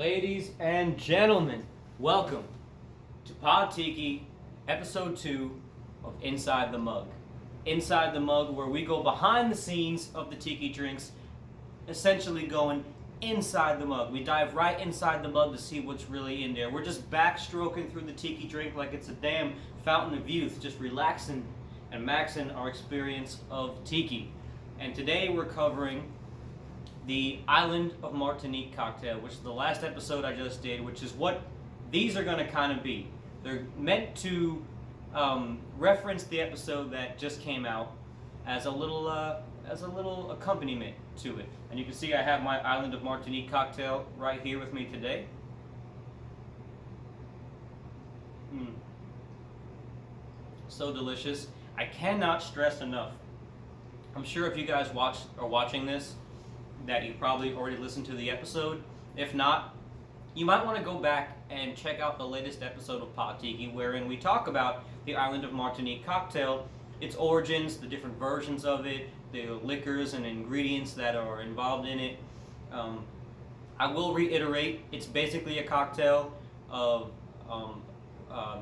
Ladies and gentlemen, welcome to Pod Tiki, episode 2 of Inside the Mug. Inside the Mug, where we go behind the scenes of the tiki drinks, essentially going inside the mug. We dive right inside the mug to see what's really in there. We're just backstroking through the tiki drink like it's a damn fountain of youth, just relaxing and maxing our experience of tiki. And today we're covering the Island of Martinique cocktail, which is the last episode I just did, which is what these are going to kind of be. They're meant to reference the episode that just came out as a little accompaniment to it. And you can see I have my Island of Martinique cocktail right here with me today. So delicious. I cannot stress enough. I'm sure if you guys are watching this, that you probably already listened to the episode. If not, you might want to go back and check out the latest episode of Pod Tiki, wherein we talk about the Island of Martinique cocktail, its origins, the different versions of it, the liquors and ingredients that are involved in it. I will reiterate, it's basically a cocktail of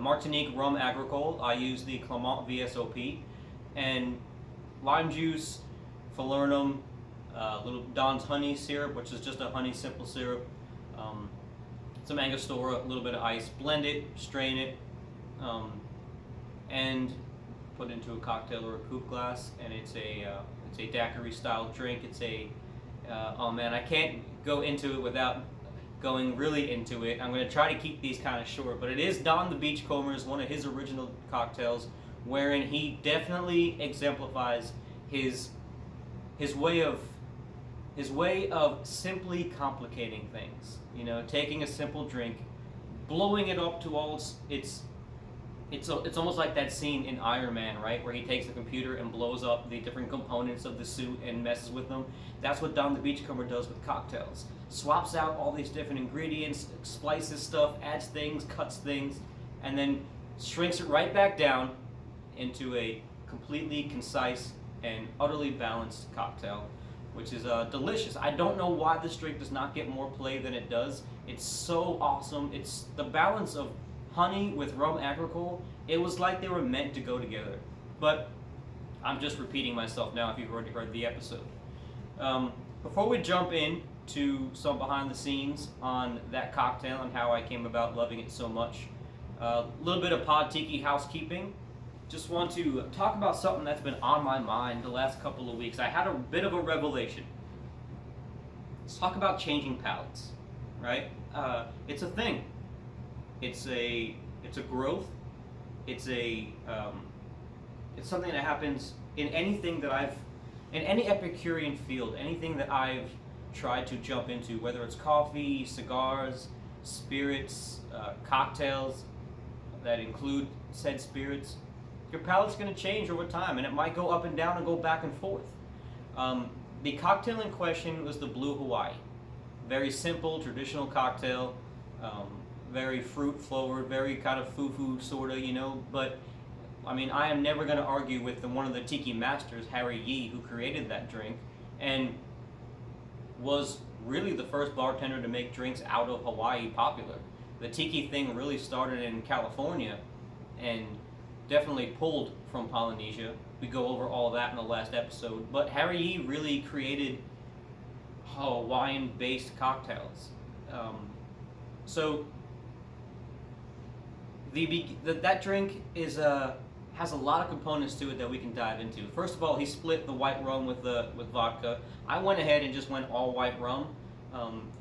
Martinique rum agricole. I use the Clement VSOP, and lime juice, falernum, little Don's honey syrup, which is just a honey simple syrup, some Angostura, a little bit of ice, blend it, strain it, and put into a cocktail or a coupe glass, and it's a daiquiri style drink. It's oh man, I can't go into it without going really into it. I'm going to try to keep these kind of short, but it is Don the Beachcomber's, one of his original cocktails, wherein he definitely exemplifies his way of simply complicating things. You know, taking a simple drink, blowing it up to all it's almost like that scene in Iron Man, right, where he takes the computer and blows up the different components of the suit and messes with them. That's what Don the Beachcomber does with cocktails. Swaps out all these different ingredients, splices stuff, adds things, cuts things, and then shrinks it right back down into a completely concise and utterly balanced cocktail, which is delicious. I don't know why this drink does not get more play than it does. It's so awesome. It's the balance of honey with rum agricole. It was like they were meant to go together. But I'm just repeating myself now if you've already heard the episode. Before we jump in to some behind the scenes on that cocktail and how I came about loving it so much, a little bit of Pod Tiki housekeeping. Just want to talk about something that's been on my mind the last couple of weeks. I had a bit of a revelation. Let's talk about changing palates, right? It's a thing. It's a growth. It's something that happens in anything that in any Epicurean field, anything that I've tried to jump into, whether it's coffee, cigars, spirits, cocktails that include said spirits. Your palate's going to change over time, and it might go up and down and go back and forth. The cocktail in question was the Blue Hawaii. Very simple, traditional cocktail, very fruit-forward, very kind of foo-foo sort of, you know. But, I mean, I am never going to argue with one of the tiki masters, Harry Yee, who created that drink, and was really the first bartender to make drinks out of Hawaii popular. The tiki thing really started in California, and definitely pulled from Polynesia. We go over all that in the last episode. But Harry Yee really created Hawaiian-based cocktails. So that drink has a lot of components to it that we can dive into. First of all, he split the white rum with vodka. I went ahead and just went all white rum.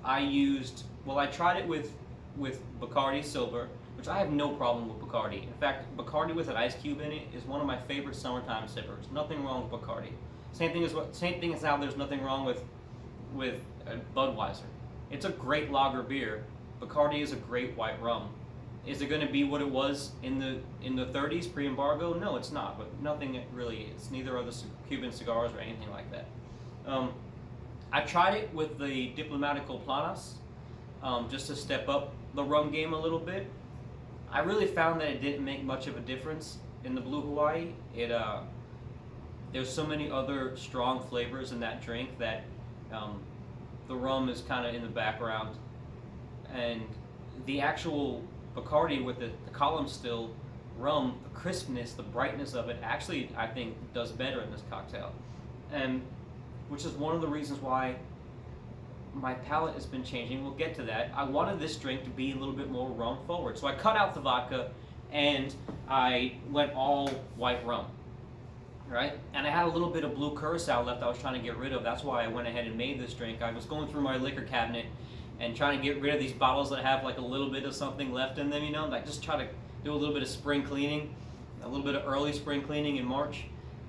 I tried it with Bacardi Silver, which I have no problem with Bacardi. In fact, Bacardi with an ice cube in it is one of my favorite summertime sippers. Nothing wrong with Bacardi. Same thing as how there's nothing wrong with Budweiser. It's a great lager beer. Bacardi is a great white rum. Is it going to be what it was in the 30s pre-embargo? No, it's not. But nothing really is. Neither are the Cuban cigars or anything like that. I tried it with the Diplomatico Planas, just to step up the rum game a little bit. I really found that it didn't make much of a difference in the Blue Hawaii. There's so many other strong flavors in that drink that the rum is kind of in the background. and the actual Bacardi with the column still rum, the crispness, the brightness of it actually I think does better in this cocktail, and which is one of the reasons why my palate has been changing. We'll get to that. I wanted this drink to be a little bit more rum forward, so I cut out the vodka and I went all white rum. Right? And I had a little bit of blue curacao left I was trying to get rid of. That's why I went ahead and made this drink. I was going through my liquor cabinet and trying to get rid of these bottles that have like a little bit of something left in them, you know, like just try to do a little bit of spring cleaning, a little bit of early spring cleaning in March,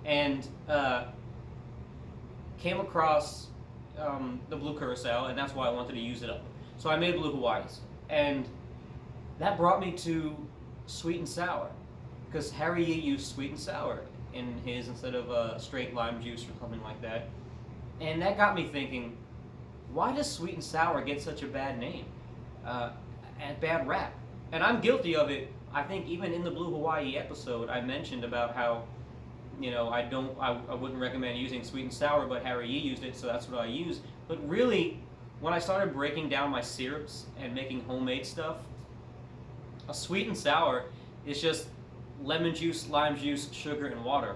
and came across the blue curacao, and that's why I wanted to use it up. So I made blue Hawaiis, and that brought me to sweet and sour, because Harry Yee used sweet and sour in his instead of straight lime juice or something like that. And that got me thinking, why does sweet and sour get such a bad name and bad rap? And I'm guilty of it. I think even in the Blue Hawaii episode, I mentioned about how, you know, I wouldn't recommend using sweet and sour, but Harry Yee used it, so that's what I use. But really, when I started breaking down my syrups and making homemade stuff, a sweet and sour is just lemon juice, lime juice, sugar, and water.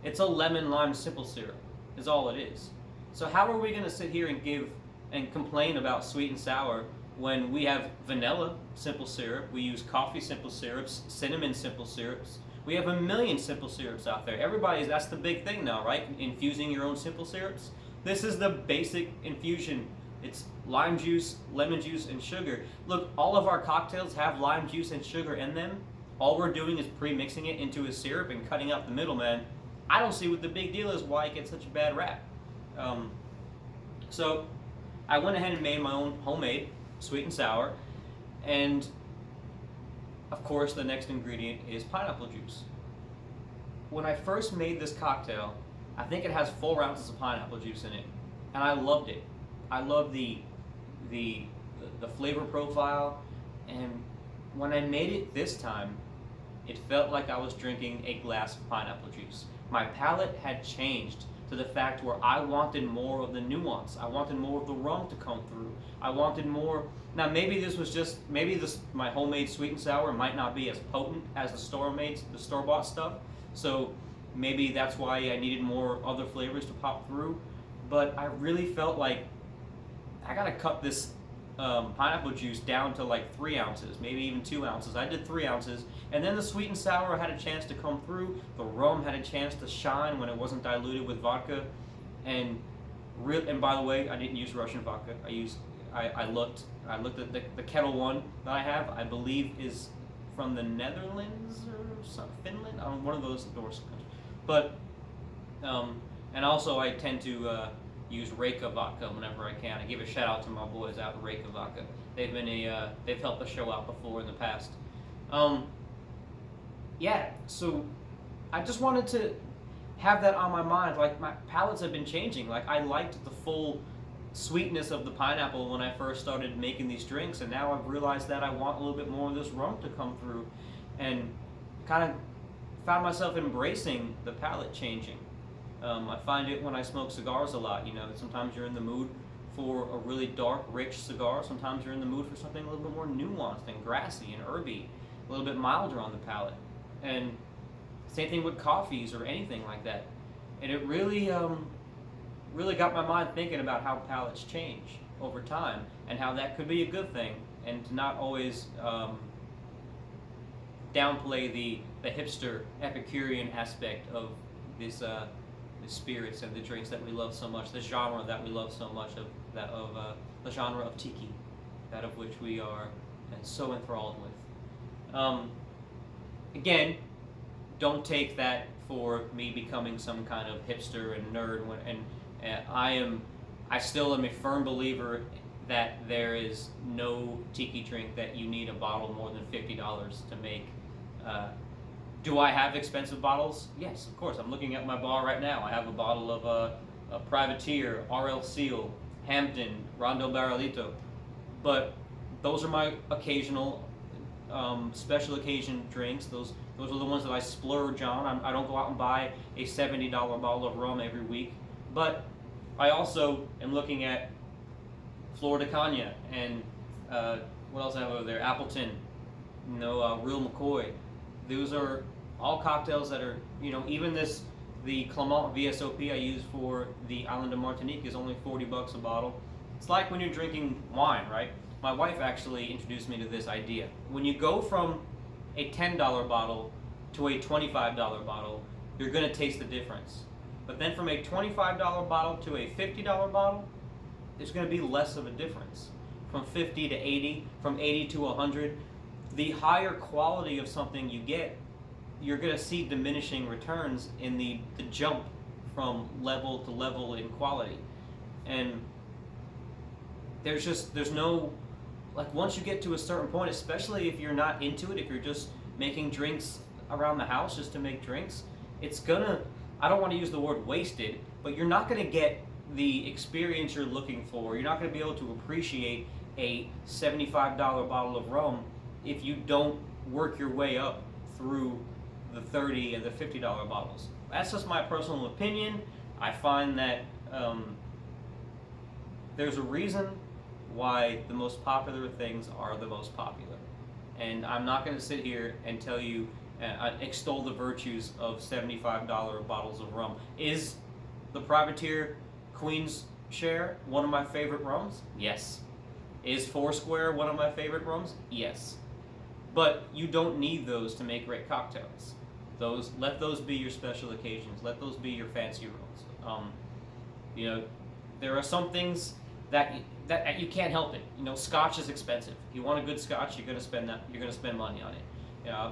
It's a lemon lime simple syrup, is all it is. So how are we going to sit here and complain about sweet and sour when we have vanilla simple syrup, we use coffee simple syrups, cinnamon simple syrups, we have a million simple syrups out there. That's the big thing now, right? Infusing your own simple syrups. This is the basic infusion. It's lime juice, lemon juice, and sugar. Look, all of our cocktails have lime juice and sugar in them. All we're doing is pre-mixing it into a syrup and cutting out the middleman. I don't see what the big deal is, why it gets such a bad rap. So I went ahead and made my own homemade sweet and sour, and of course the next ingredient is pineapple juice. When I first made this cocktail, I think it has 4 ounces of pineapple juice in it, and I loved it. I love the flavor profile, and when I made it this time, it felt like I was drinking a glass of pineapple juice. My palate had changed to the fact where I wanted more of the nuance. I wanted more of the rum to come through. I wanted more. Now maybe my homemade sweet and sour might not be as potent as the store-bought stuff. So maybe that's why I needed more other flavors to pop through. But I really felt like I gotta cut this pineapple juice down to like 3 ounces, maybe even 2 ounces. I did 3 ounces, and then the sweet and sour had a chance to come through. The rum had a chance to shine when it wasn't diluted with vodka, and by the way, I didn't use Russian vodka. I looked at the Kettle One that I have. I believe is from the Netherlands or Finland, one of those Norse countries. But and also I tend to use Reka vodka whenever I can. I give a shout out to my boys out at Reka vodka. They've helped the show out before in the past. So I just wanted to have that on my mind. Like, my palates have been changing. Like, I liked the full sweetness of the pineapple when I first started making these drinks, and now I've realized that I want a little bit more of this rum to come through, and kind of found myself embracing the palate changing. I find it when I smoke cigars a lot. You know, sometimes you're in the mood for a really dark, rich cigar. Sometimes you're in the mood for something a little bit more nuanced and grassy and herby, a little bit milder on the palate. And same thing with coffees or anything like that. And it really got my mind thinking about how palates change over time and how that could be a good thing, and to not always downplay the hipster Epicurean aspect of this the spirits and the drinks that we love so much, the genre that we love so much, the genre of tiki, that of which we are so enthralled with. Again, don't take that for me becoming some kind of hipster and nerd. I still am a firm believer that there is no tiki drink that you need a bottle more than $50 to make. Do I have expensive bottles? Yes, of course. I'm looking at my bar right now. I have a bottle of a Privateer, RL Seal, Hampton, Rondo Barrelito. But those are my occasional special occasion drinks. Those are the ones that I splurge on. I don't go out and buy a $70 bottle of rum every week. But I also am looking at Florida Cognac and what else I have over there? Appleton, Real McCoy. Those are all cocktails that are, even the Clement VSOP I use for the island of Martinique is only $40 a bottle. It's like when you're drinking wine, right? My wife actually introduced me to this idea. When you go from a $10 bottle to a $25 bottle, you're going to taste the difference. But then from a $25 bottle to a $50 bottle, there's going to be less of a difference. From 50 to 80, from 80 to 100, the higher quality of something you get, you're going to see diminishing returns in the jump from level to level in quality. And there's no, like, once you get to a certain point, especially if you're not into it, if you're just making drinks around the house just to make drinks, it's gonna, I don't want to use the word wasted, but you're not going to get the experience you're looking for. You're not going to be able to appreciate a $75 bottle of rum if you don't work your way up through the $30 and the $50 bottles. That's just my personal opinion. I find that there's a reason why the most popular things are the most popular. And I'm not going to sit here and tell you, extol the virtues of $75 bottles of rum. Is the Privateer Queen's Share one of my favorite rums? Yes. Is Foursquare one of my favorite rums? Yes. But you don't need those to make great cocktails. Let those be your special occasions. Let those be your fancy rums. There are some things that you can't help it. Scotch is expensive. If you want a good Scotch, you're gonna spend money on it.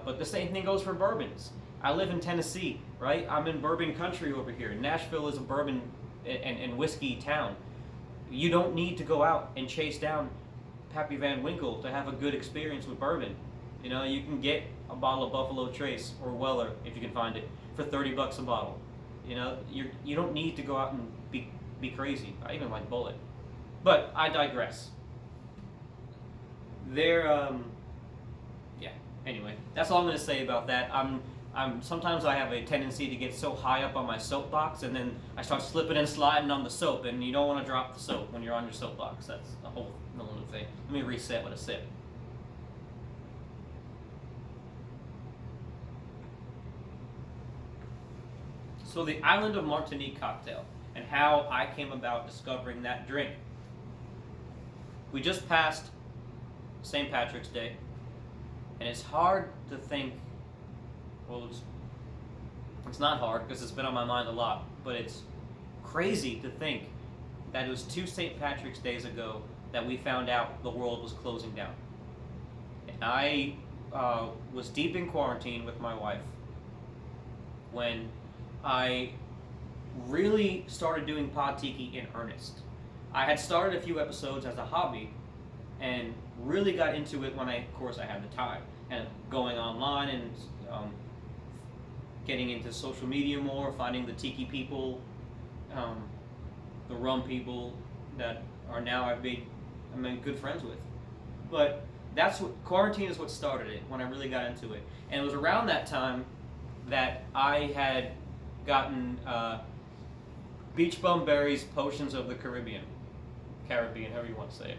But the same thing goes for bourbons. I live in Tennessee, right? I'm in bourbon country over here. Nashville is a bourbon and whiskey town. You don't need to go out and chase down Pappy Van Winkle to have a good experience with bourbon. You can get a bottle of Buffalo Trace or Weller, if you can find it, for $30 a bottle. You don't need to go out and be crazy. I even like Bullet. But I digress. Anyway, that's all I'm going to say about that. Sometimes I have a tendency to get so high up on my soapbox, and then I start slipping and sliding on the soap, and you don't want to drop the soap when you're on your soapbox. That's a whole new thing. Let me reset with a sip. So the Island of Martinique cocktail, and how I came about discovering that drink. We just passed St. Patrick's Day, and it's hard to think, well, it's not hard because it's been on my mind a lot, but it's crazy to think that it was 2 St. Patrick's Days ago that we found out the world was closing down. And I was deep in quarantine with my wife when I really started doing Pod Tiki in earnest. I had started a few episodes as a hobby and really got into it when of course I had the time, and going online and getting into social media more, finding the tiki people, the rum people that are now I'm good friends with. But quarantine is what started it, when I really got into it. And it was around that time that I had gotten Beach Bum Berry's Potions of the Caribbean, however you want to say it.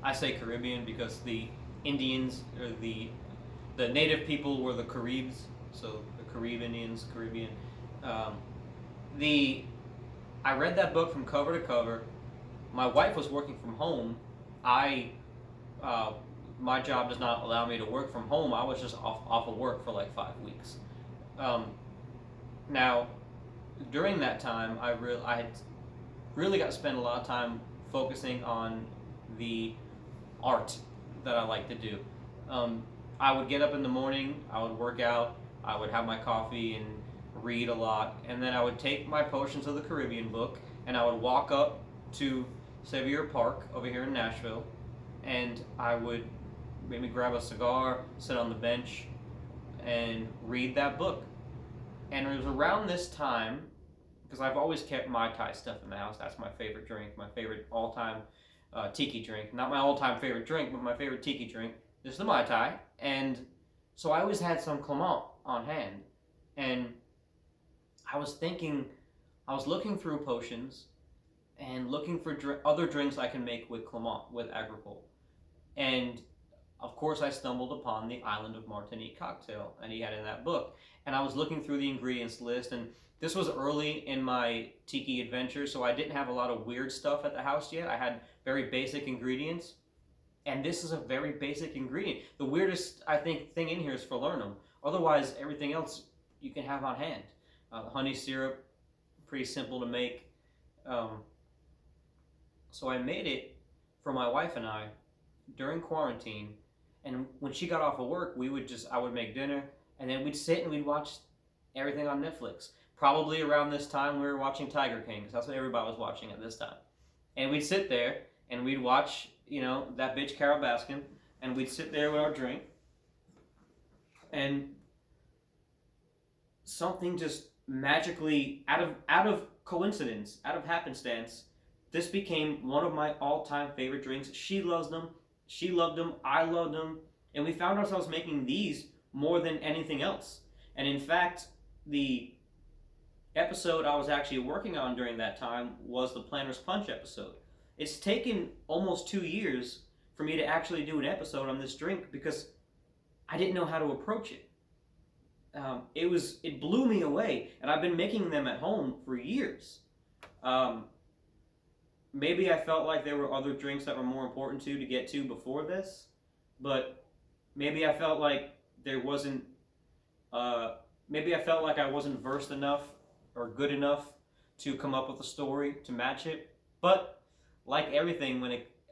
I say Caribbean because the Indians, or the native people, were the Caribs, so the Carib Indians, Caribbean. I read that book from cover to cover. My wife was working from home. My job does not allow me to work from home. I was just off of work for like 5 weeks. Now, during that time, I had really got to spend a lot of time focusing on the art that I like to do. I would get up in the morning, I would work out, I would have my coffee and read a lot, and then I would take my Potions of the Caribbean book and I would walk up to Sevier Park over here in Nashville, and I would maybe grab a cigar, sit on the bench, and read that book. And it was around this time, because I've always kept Mai Tai stuff in the house. That's my favorite drink, my favorite all-time tiki drink. Not my all-time favorite drink, but my favorite tiki drink is the Mai Tai. And so I always had some Clement on hand. And I was looking through potions and looking for other drinks I can make with Clement, with Agricole. And of course, I stumbled upon the Island of Martinique cocktail, and he had it in that book. And I was looking through the ingredients list, and this was early in my tiki adventure, so I didn't have a lot of weird stuff at the house yet. I had very basic ingredients, and this is a very basic ingredient. The weirdest, I think, thing in here is falernum. Otherwise, everything else you can have on hand. Honey syrup, pretty simple to make. So I made it for my wife and I during quarantine, and when she got off of work, I would make dinner, and then we'd sit and we'd watch everything on Netflix. Probably around this time we were watching Tiger King, because that's what everybody was watching at this time. And we'd sit there and we'd watch, that bitch Carol Baskin, and we'd sit there with our drink, and something just magically, out of coincidence, out of happenstance, this became one of my all-time favorite drinks. She loves them. She loved them. I loved them. And we found ourselves making these more than anything else. And in fact, the episode I was actually working on during that time was the Planner's Punch episode. It's taken almost 2 years for me to actually do an episode on this drink because I didn't know how to approach it. It blew me away, and I've been making them at home for years. Maybe I felt like there were other drinks that were more important to get to before this, but maybe I felt like there wasn't. Maybe I felt like I wasn't versed enough or good enough to come up with a story to match it. But like everything,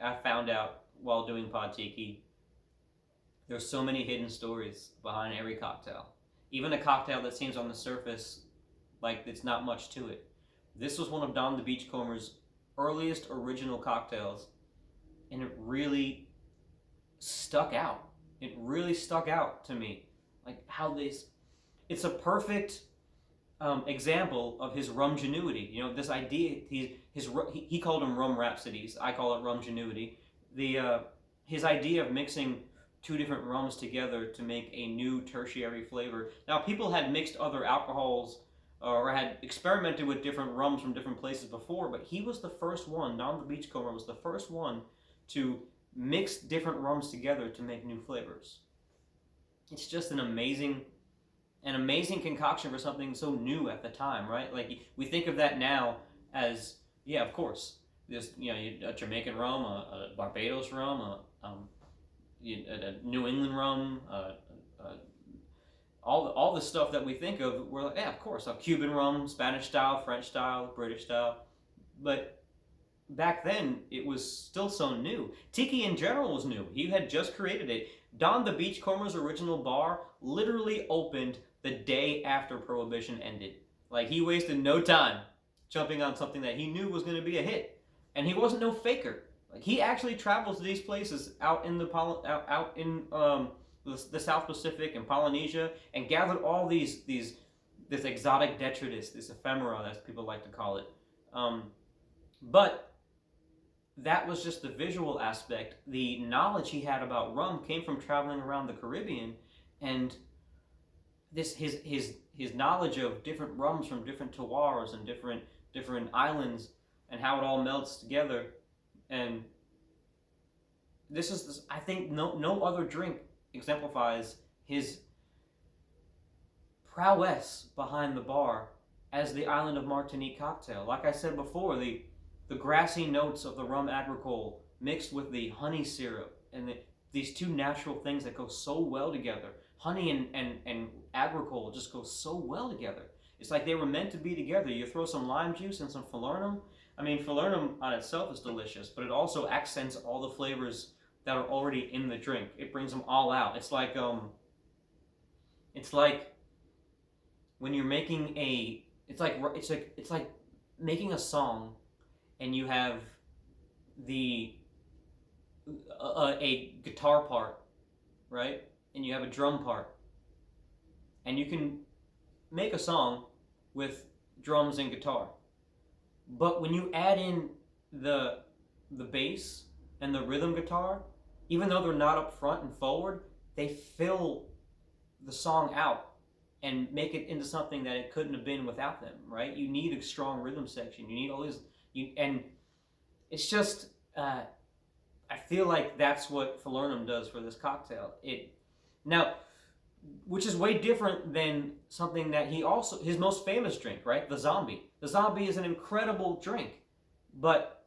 I found out while doing Pod Tiki, there's so many hidden stories behind every cocktail. Even a cocktail that seems on the surface like it's not much to it. This was one of Don the Beachcomber's earliest original cocktails, and it really stuck out. It really stuck out to me, like how this. It's a perfect example of his rumgenuity. This idea. He called them rum rhapsodies. I call it rumgenuity. His idea of mixing two different rums together to make a new tertiary flavor. Now, people had mixed other alcohols or had experimented with different rums from different places before, but he was the first one. Don the Beachcomber was the first one to mix different rums together to make new flavors. It's just an amazing concoction for something so new at the time, right? Like, we think of that now as, yeah, of course, this, a Jamaican rum, a Barbados rum, a New England rum, all the stuff that we think of, we're like, yeah, of course, a Cuban rum, Spanish style, French style, British style. But back then, it was still so new. Tiki in general was new. He had just created it. Don the Beachcomber's original bar literally opened the day after Prohibition ended. Like, he wasted no time jumping on something that he knew was going to be a hit. And he wasn't no faker. Like, he actually travels to these places out in the South Pacific and Polynesia, and gathered all this exotic detritus, this ephemera, as people like to call it. But that was just the visual aspect. The knowledge he had about rum came from traveling around the Caribbean, and his knowledge of different rums from different terroirs and different islands and how it all melts together. And I think no other drink exemplifies his prowess behind the bar as the Island of Martinique cocktail. Like I said before, the grassy notes of the rum agricole mixed with the honey syrup, and these two natural things that go so well together. Honey and agricole just go so well together. It's like they were meant to be together. You throw some lime juice and some falernum. I mean, falernum on itself is delicious, but it also accents all the flavors that are already in the drink. It brings them all out. It's like when you're making it's like making a song, and you have a guitar part, right? And you have a drum part, and you can make a song with drums and guitar. But when you add in the bass and the rhythm guitar, even though they're not up front and forward, they fill the song out and make it into something that it couldn't have been without them, right? You need a strong rhythm section. You need all this, and it's just, I feel like that's what falernum does for this cocktail. Now, which is way different than something that his most famous drink, right? The zombie. The zombie is an incredible drink, but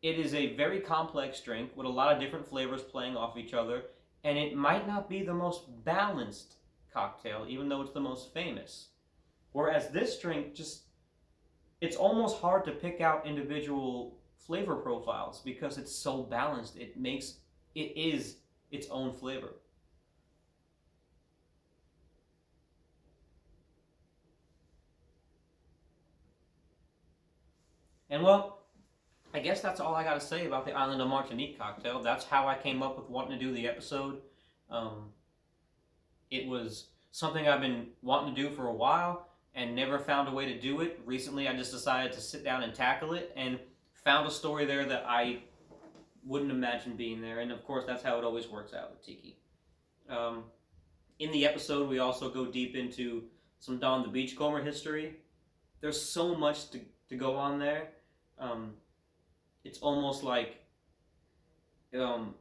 it is a very complex drink with a lot of different flavors playing off each other, and it might not be the most balanced cocktail, even though it's the most famous. Whereas this drink it's almost hard to pick out individual flavor profiles because it's so balanced. It is its own flavor. And well, I guess that's all I got to say about the Island of Martinique cocktail. That's how I came up with wanting to do the episode. It was something I've been wanting to do for a while and never found a way to do it. Recently, I just decided to sit down and tackle it and found a story there that I wouldn't imagine being there. And of course, that's how it always works out with Tiki. In the episode, we also go deep into some Don the Beachcomber history. There's so much to go on there. It's almost like I'm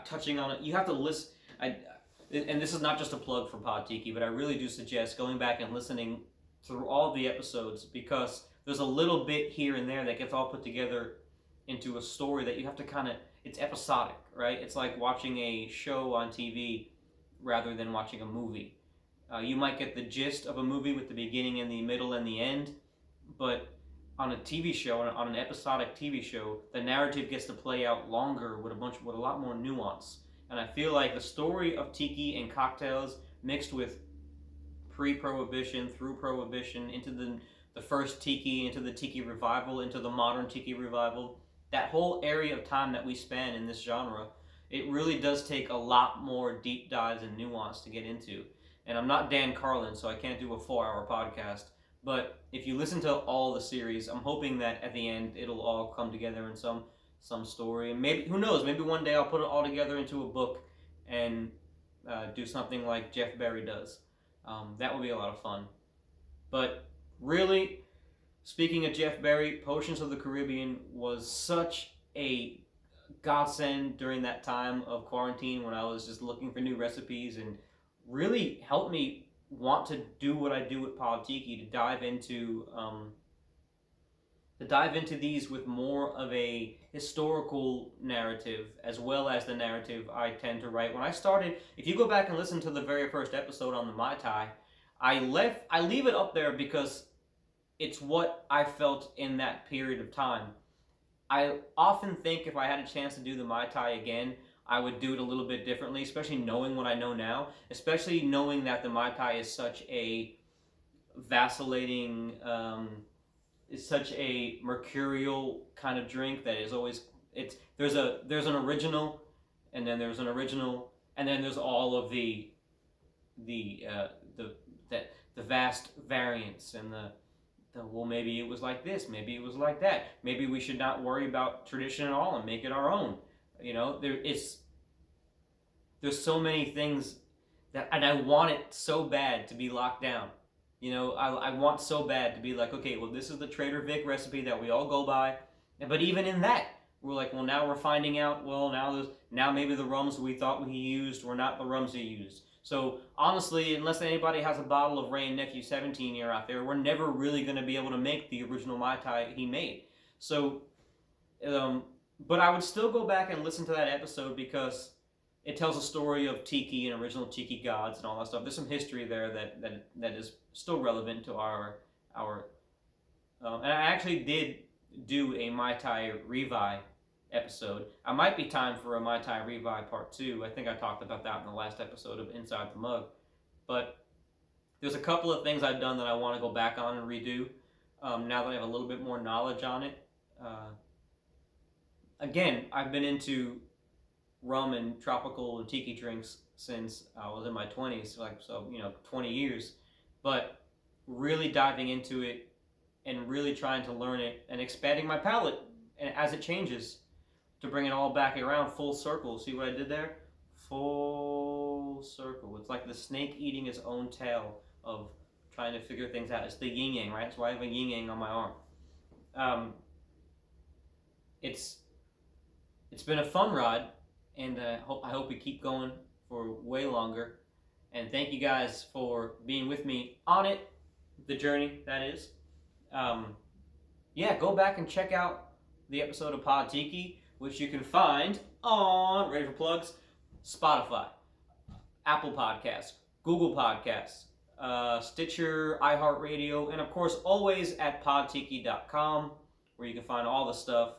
touching on it. You have to listen. And this is not just a plug for Pod Tiki, but I really do suggest going back and listening through all the episodes because there's a little bit here and there that gets all put together into a story that you have to it's episodic, right? It's like watching a show on TV rather than watching a movie. You might get the gist of a movie with the beginning and the middle and the end, but on a TV show, on an episodic TV show, the narrative gets to play out longer with a lot more nuance. And I feel like the story of Tiki and cocktails mixed with pre-Prohibition, through Prohibition, into the first Tiki, into the Tiki revival, into the modern Tiki revival, that whole area of time that we span in this genre, it really does take a lot more deep dives and nuance to get into. And I'm not Dan Carlin, so I can't do a 4-hour podcast. But if you listen to all the series, I'm hoping that at the end it'll all come together in some story. And maybe, who knows, maybe one day I'll put it all together into a book and do something like Jeff Berry does. That would be a lot of fun. But really, speaking of Jeff Berry, Potions of the Caribbean was such a godsend during that time of quarantine when I was just looking for new recipes and really helped me want to do what I do with Pod Tiki, to dive into these with more of a historical narrative as well as the narrative I tend to write. When I started, if you go back and listen to the very first episode on the Mai Tai, I leave it up there because it's what I felt in that period of time. I often think if I had a chance to do the Mai Tai again, I would do it a little bit differently, especially knowing what I know now, especially knowing that the Mai Tai is such a vacillating, is such a mercurial kind of drink that is always, there's an original, and then there's an original, and then there's all of the vast variants and the well, maybe it was like this, maybe it was like that, maybe we should not worry about tradition at all and make it our own. You know, there's so many things and I want it so bad to be locked down. You know, I want so bad to be like, okay, well, this is the Trader Vic recipe that we all go by. But even in that, we're like, well, now we're finding out, well, now maybe the rums we thought we used were not the rums he used. So honestly, unless anybody has a bottle of Ray and Nephew 17 year out there, we're never really going to be able to make the original Mai Tai he made. So, but I would still go back and listen to that episode because it tells a story of Tiki and original Tiki gods and all that stuff. There's some history there that is still relevant to our and I actually did do a Mai Tai Revi episode. I might be time for a Mai Tai Revi part 2. I think I talked about that in the last episode of Inside the Mug. But there's a couple of things I've done that I want to go back on and redo now that I have a little bit more knowledge on it. Again, I've been into rum and tropical and tiki drinks since I was in my 20s, 20 years. But really diving into it and really trying to learn it and expanding my palate and as it changes to bring it all back around full circle. See what I did there? Full circle. It's like the snake eating his own tail of trying to figure things out. It's the yin yang, right? That's why I have a yin yang on my arm. It's it's been a fun ride, and I hope we keep going for way longer. And thank you guys for being with me on it, the journey that is. Yeah, go back and check out the episode of Pod Tiki, which you can find on, ready for plugs, Spotify, Apple Podcasts, Google Podcasts, Stitcher, iHeartRadio, and of course always at podtiki.com, where you can find all the stuff